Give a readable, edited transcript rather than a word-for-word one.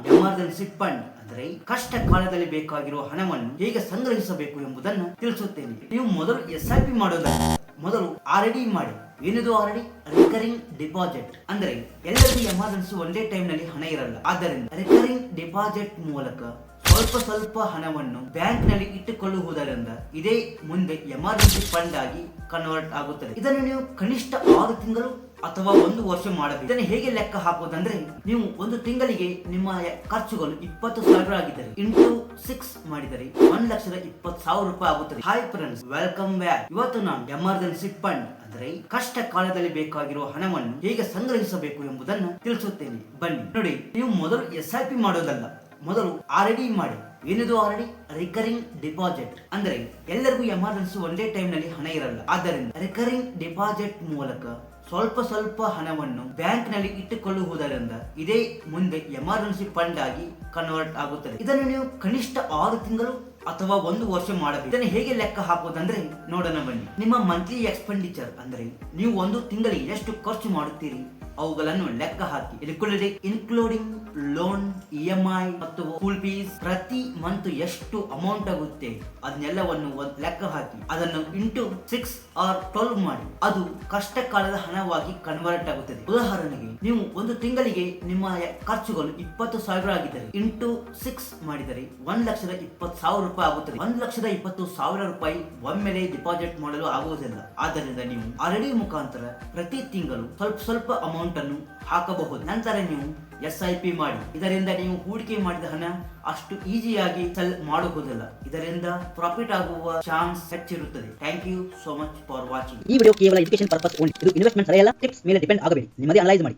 Emergency fund ಅಂದರೆ ಕಷ್ಟ ಕಾಲದಲ್ಲಿ ಬೇಕಾಗಿರುವ ಹಣವನ್ನು ಹೇಗೆ ಸಂಗ್ರಹಿಸಬೇಕು ಎಂಬುದನ್ನು ತಿಳಿಸುತ್ತೇನೆ. ನೀವು ಮೊದಲು SIP ಮಾಡೋದಲ್ಲ, ಮೊದಲು RD ಮಾಡಿ. ಏನಿದು RD? Recurring deposit. ಅಂದ್ರೆ ಎಲ್ಲರಿಗೂ ಎಮರ್ಜೆನ್ಸಿ ಒಂದೇ ಟೈಮ್ ನಲ್ಲಿ ಹಣ ಇರಲ್ಲ. ಆದ್ದರಿಂದ ರಿಕರಿಂಗ್ ಡಿಪಾಸಿಟ್ ಮೂಲಕ ಸ್ವಲ್ಪ ಹಣವನ್ನು ಬ್ಯಾಂಕ್ ನಲ್ಲಿ ಇಟ್ಟುಕೊಳ್ಳುವುದರಿಂದ ಇದೇ ಮುಂದೆ ಎಮರ್ಜೆನ್ಸಿ ಫಂಡ್ ಆಗಿ ಕನ್ವರ್ಟ್ ಆಗುತ್ತದೆ. ಇದನ್ನು ನೀವು ಕನಿಷ್ಠ 6 ತಿಂಗಳು ಅಥವಾ 1 ವರ್ಷ ಮಾಡಬೇಕು. ಇದನ್ನು ಹೇಗೆ ಲೆಕ್ಕ ಹಾಕುವುದಂದ್ರೆ, ನೀವು ಒಂದು ತಿಂಗಳಿಗೆ ನಿಮ್ಮ ಖರ್ಚುಗಳು 20,000 ಆಗಿದ್ದರೆ ಇಂಟು 6 ಮಾಡಿದರೆ 1,20,000 ರೂಪಾಯಿ ಆಗುತ್ತದೆ. Hi friends, welcome back. ಇವತ್ತು ನಾನು ಎಮರ್ಜೆನ್ಸಿ ಫಂಡ್ ಅಂದ್ರೆ ಕಷ್ಟ ಕಾಲದಲ್ಲಿ ಬೇಕಾಗಿರುವ ಹಣವನ್ನು ಹೇಗೆ ಸಂಗ್ರಹಿಸಬೇಕು ಎಂಬುದನ್ನು ತಿಳಿಸುತ್ತೇನೆ. ಬನ್ನಿ ನೋಡಿ. ನೀವು ಮೊದಲು SIP ಮಾಡೋದಲ್ಲ, ಮೊದಲು RD ಮಾಡಿ. ಏನಿದು RD? Recurring deposit. ಅಂದ್ರೆ ಎಲ್ಲರಿಗೂ ಎಮರ್ಜೆನ್ಸಿ ಒಂದೇ ಟೈಮ್ ನಲ್ಲಿ ಹಣ ಇರಲ್ಲ. ಆದ್ದರಿಂದ ರಿಕರಿಂಗ್ ಡಿಪಾಸಿಟ್ ಮೂಲಕ ಸ್ವಲ್ಪ ಹಣವನ್ನು ಬ್ಯಾಂಕ್ ನಲ್ಲಿ ಇಟ್ಟುಕೊಳ್ಳುವುದರಿಂದ ಇದೇ ಮುಂದೆ ಎಮರ್ಜೆನ್ಸಿ ಫಂಡ್ ಆಗಿ ಕನ್ವರ್ಟ್ ಆಗುತ್ತದೆ. ಇದನ್ನು ನೀವು ಕನಿಷ್ಠ 6 ತಿಂಗಳು ಅಥವಾ 1 ವರ್ಷ ಮಾಡಬೇಕು. ಇದನ್ನು ಹೇಗೆ ಲೆಕ್ಕ ಹಾಕುವುದಂದ್ರೆ ನೋಡೋಣ ಬನ್ನಿ. ನಿಮ್ಮ ಮಂತ್ಲಿ ಎಕ್ಸ್ಪೆಂಡಿಚರ್ ಅಂದ್ರೆ ನೀವು ಒಂದು ತಿಂಗಳಿಗೆ ಎಷ್ಟು ಖರ್ಚು ಮಾಡುತ್ತೀರಿ ಅವುಗಳನ್ನು ಲೆಕ್ಕ ಹಾಕಿ. ಇನ್ಕ್ಲೂಡಿಂಗ್ ಲೋನ್, EMI ಮತ್ತು ಸ್ಕೂಲ್ ಫೀಸ್, ಪ್ರತಿ ಮಂತ್ ಎಷ್ಟು ಅಮೌಂಟ್ ಆಗುತ್ತೆ ಅದನ್ನೆಲ್ಲವನ್ನು ಲೆಕ್ಕ ಹಾಕಿ ಅದನ್ನು ಇಂಟು 6 or 12 ಮಾಡಿ. ಅದು ಕಷ್ಟ ಕಾಲದ ಹಣವಾಗಿ ಕನ್ವರ್ಟ್ ಆಗುತ್ತದೆ. ಉದಾಹರಣೆಗೆ ನೀವು ಒಂದು ತಿಂಗಳಿಗೆ ನಿಮ್ಮ ಖರ್ಚುಗಳು 20,000 ಆಗಿದ್ದರೆ ಇಂಟು 6 ಮಾಡಿದರೆ 1,20,000 ರೂಪಾಯಿ ಆಗುತ್ತದೆ. 1,20,000 ರೂಪಾಯಿ ಒಮ್ಮೆಲೆ ಡಿಪಾಸಿಟ್ ಮಾಡಲು ಆಗುವುದಿಲ್ಲ. ಆದ್ದರಿಂದ ನೀವು RD ಮುಖಾಂತರ ಪ್ರತಿ ತಿಂಗಳು ಸ್ವಲ್ಪ ಅಮೌಂಟ್ ಅನ್ನು ಹಾಕಬಹುದು. ನಂತರ ನೀವು SIP ಮಾಡಿ. ಇದರಿಂದ ನೀವು ಹೂಡಿಕೆ ಮಾಡಿದ ಹಣ ಅಷ್ಟು ಈಸಿಯಾಗಿ ಸೆಲ್ ಮಾಡುವುದಿಲ್ಲ. ಇದರಿಂದ ಪ್ರಾಫಿಟ್ ಆಗುವ ಚಾನ್ಸ್ ಹೆಚ್ಚಿರುತ್ತದೆ. Thank you so much for watching. ಈ ವಿಡಿಯೋ ಕೇವಲ ಎಜುಕೇಶನ್ ಪರ್ಪಸ್ ಓನ್ಲಿ. ಇದು ಇನ್ವೆಸ್ಟ್ಮೆಂಟ್ ಸರಿಯಲ್ಲ. ಟಿಪ್ಸ್ ಮೇಲೆ ಡಿಪೆಂಡ್ ಆಗಬೇಡಿ. ನಿಮ್ಮದೇ ಅನಲೈಸ್ ಮಾಡಿ.